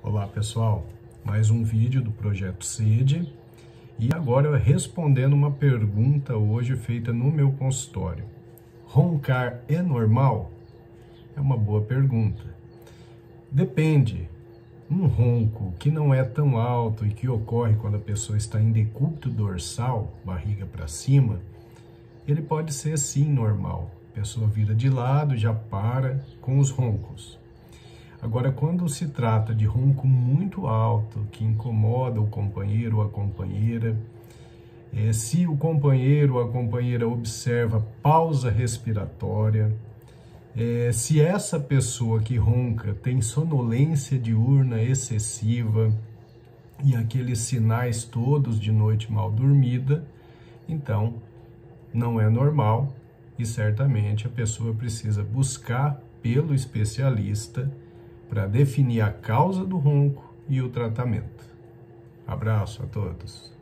Olá pessoal, mais um vídeo do Projeto Sede e agora eu respondendo uma pergunta hoje feita no meu consultório. Roncar é normal? É uma boa pergunta. Depende. Um ronco que não é tão alto e que ocorre quando a pessoa está em decúbito dorsal, barriga para cima, ele pode ser sim normal. A pessoa vira de lado, já para com os roncos. Agora, quando se trata de ronco muito alto, que incomoda o companheiro ou a companheira, se o companheiro ou a companheira observa pausa respiratória, se essa pessoa que ronca tem sonolência diurna excessiva e aqueles sinais todos de noite mal dormida, então não é normal e certamente a pessoa precisa buscar pelo especialista para definir a causa do ronco e o tratamento. Abraço a todos.